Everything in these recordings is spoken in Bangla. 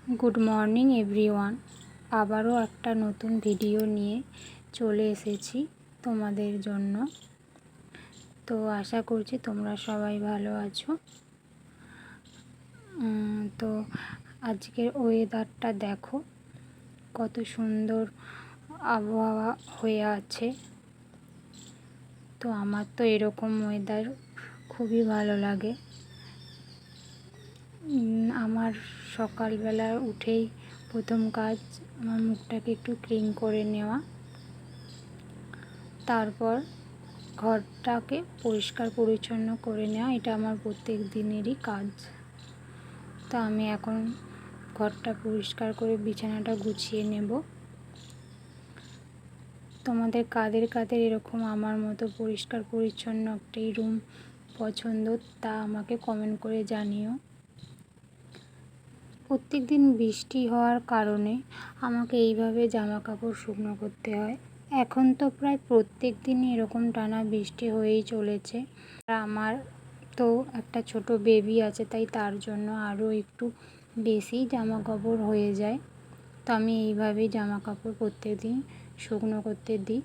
Good morning everyone. আবারও একটা নতুন ভিডিও নিয়ে চলে এসেছি তোমাদের জন্য। তো আশা করছি তোমরা সবাই ভালো আছো। তো আজকের ওয়েদারটা দেখো, কত সুন্দর আবহাওয়া হয়ে আছে। তো আমার তো এরকম ওয়েদার খুবই ভালো লাগে। আমার সকালবেলা উঠেই প্রথম কাজ আমার মুখটাকে একটু ক্লিন করে নেওয়া, তারপর ঘরটাকে পরিষ্কার পরিচ্ছন্ন করে নেওয়া। এটা আমার প্রত্যেক দিনেরই কাজ। তো আমি এখন ঘরটা পরিষ্কার করে বিছানাটা গুছিয়ে নেব। তোমাদের কাদের কাদের এরকম আমার মতো পরিষ্কার পরিচ্ছন্ন একটাই রুম পছন্দ, তা আমাকে কমেন্ট করে জানিও। প্রত্যেক দিন বৃষ্টি হওয়ার কারণে আমাকে এইভাবে জামা কাপড় শুকনো করতে হয়। এখন তো প্রায় প্রত্যেক দিনই এরকম টানা বৃষ্টি হয়েই চলেছে। আমার তো একটা ছোট বেবি আছে, তাই তার জন্য আরও একটু বেশি জামা কাপড় হয়ে যায়। তো আমি এইভাবেই জামা কাপড় প্রত্যেক দিন শুকনো করতে দিই।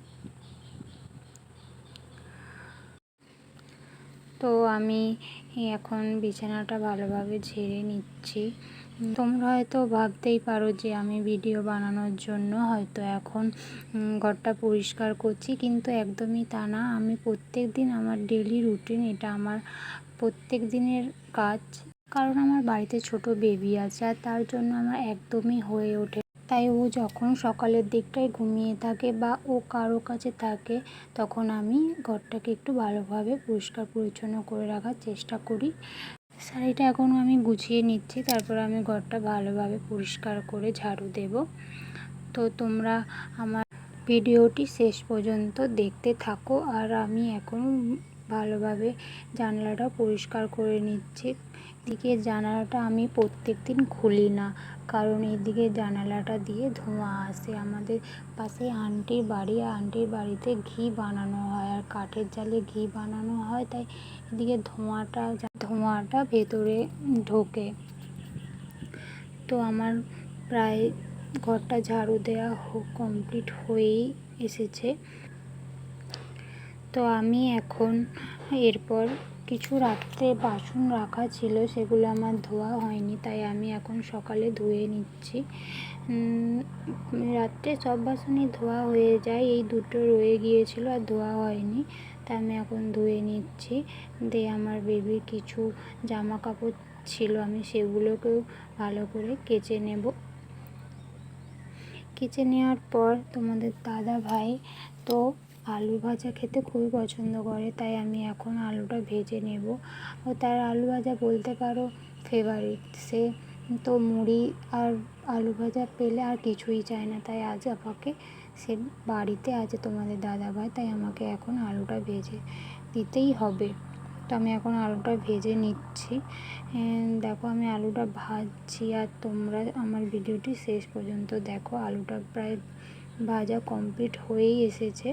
তো আমি এখন বিছানাটা ভালোভাবে ঝেড়ে নিচ্ছি। তোমরা হয়তো ভাবতেই পারো যে আমি ভিডিও বানানোর জন্য হয়তো এখন ঘরটা পরিষ্কার করছি, কিন্তু একদমই তা না। আমি প্রত্যেক দিন আমার ডেলি রুটিন, এটা আমার প্রত্যেক দিনের কাজ। কারণ আমার বাড়িতে ছোট বেবি আছে, আর তার জন্য আমার একদমই হয়ে ওঠে। তাই ও যখন সকালের দিকটায় ঘুমিয়ে থাকে বা ও কারো কাছে থাকে, তখন আমি ঘরটাকে একটু ভালোভাবে পরিষ্কার পরিচ্ছন্ন করে রাখার চেষ্টা করি। শাড়িটা এখনও আমি গুছিয়ে নিচ্ছি, তারপর আমি ঘরটা ভালোভাবে পরিষ্কার করে ঝাড়ু দেব। তো তোমরা আমার ভিডিওটি শেষ পর্যন্ত দেখতে থাকো। আর আমি এখন ভালোভাবে জানলাটা পরিষ্কার করে নিচ্ছি। এদিকে জানালাটা আমি প্রত্যেক দিন খুলি না, কারণ এদিকে জানালাটা দিয়ে ধোঁয়া আসে। আমাদের পাশে আন্টির বাড়ি, আন্টির বাড়িতে ঘি বানানো হয়, আর কাঠের জালে ঘি বানানো হয়, তাই এদিকে ধোঁয়াটা ভেতরে ঢোকে। তো আমার প্রায় ঘরটা ঝাড়ু দেওয়া কমপ্লিট হয়েই এসেছে। তো আমি এখন এরপর কিছু রাত্রে বাসন রাখা ছিল, সেগুলো আমার ধোয়া হয়নি, তাই আমি এখন সকালে ধুয়ে নিচ্ছি। রাত্রে সব বাসনই ধোয়া হয়ে যায়, এই দুটো রয়ে গিয়েছিল আর ধোয়া হয়নি, তাই আমি এখন ধুয়ে নিচ্ছি। দিয়ে আমার বেবির কিছু জামা কাপড় ছিল, আমি সেগুলোকেও ভালো করে কেচে নেব। কেচে নেওয়ার পর তোমাদের দাদা ভাই তো আলু ভাজা খেতে খুবই পছন্দ করে, তাই আমি এখন আলুটা ভেজে নেব। ও তার আলু ভাজা বলতে পারো ফেভারিট। সে তো মুড়ি আর আলু ভাজা পেলে আর কিছুই চায় না, তাই আজ আমাকে, সে বাড়িতে আছে তোমাদের দাদা ভাই, তাই আমাকে এখন আলুটা ভেজে দিতেই হবে। তো আমি এখন আলুটা ভেজে নিচ্ছি। দেখো আমি আলুটা ভাজছি, আর তোমরা আমার ভিডিওটি শেষ পর্যন্ত দেখো। আলুটা প্রায় ভাজা কমপ্লিট হয়েই এসেছে।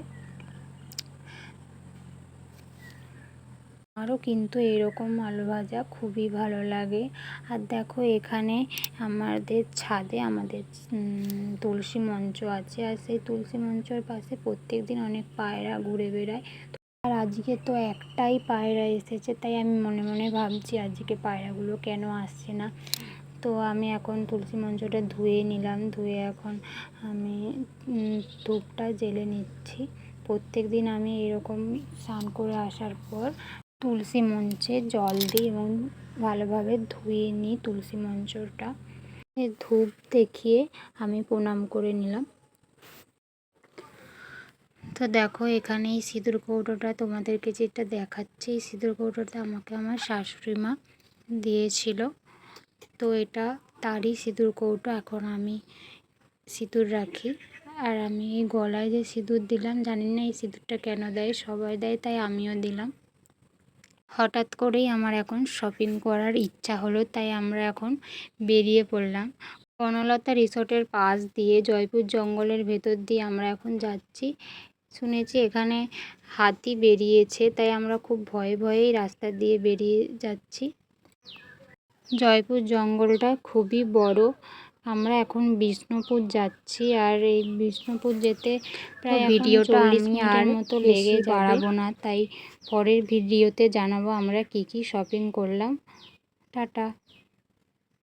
আমারও কিন্তু এরকম আলু ভাজা খুবই ভালো লাগে। আর দেখো এখানে আমাদের ছাদে আমাদের তুলসী মঞ্চ আছে, আর সেই তুলসী মঞ্চের পাশে প্রত্যেক দিন অনেক পায়রা ঘুরে বেড়ায়। আর আজকে তো একটাই পায়রা এসেছে, তাই আমি মনে মনে ভাবছি আজকে পায়রাগুলো কেন আসছে না। তো আমি এখন তুলসী মঞ্চটা ধুয়ে নিলাম, ধুয়ে এখন আমি ধূপটা জ্বেলে নিচ্ছি। প্রত্যেক দিন আমি এরকম স্নান করে আসার পর তুলসী মঞ্চে জল দিই এবং ভালোভাবে ধুয়ে নিই তুলসী মঞ্চটা। ধূপ দেখিয়ে আমি প্রণাম করে নিলাম। তো দেখো এখানে এই সিঁদুর কৌটোটা তোমাদেরকে যেটা দেখাচ্ছি, এই সিঁদুর কৌটোটা আমাকে আমার শাশুড়ি মা দিয়েছিল। তো এটা তারই সিঁদুর কৌটো। এখন আমি সিঁদুর রাখি। আর আমি এই গলায় যে সিঁদুর দিলাম, জানি না এই সিঁদুরটা কেন দেয়, সবাই দেয় তাই আমিও দিলাম। হঠাৎ করেই আমার এখন শপিং করার ইচ্ছা হলো, তাই আমরা এখন বেরিয়ে পড়লাম। বনলতা রিসোর্টের পাশ দিয়ে জয়পুর জঙ্গলের ভেতর দিয়ে আমরা এখন যাচ্ছি। শুনেছি এখানে হাতি বেরিয়েছে, তাই আমরা খুব ভয়ে ভয়েই রাস্তা দিয়ে বেরিয়ে যাচ্ছি। জয়পুর জঙ্গলটা খুবই বড়, আমরা এখন বিষ্ণুপুর যাচ্ছি, আর এই বিষ্ণুপুর যেতে প্রায় ভিডিওটা 40 আমি মিনিটের আর মতো বেশি লেগে যাবে। বাড়াবো না, তাই পরের ভিডিওতে জানাবো আমরা কি কি শপিং করলাম। টাটা।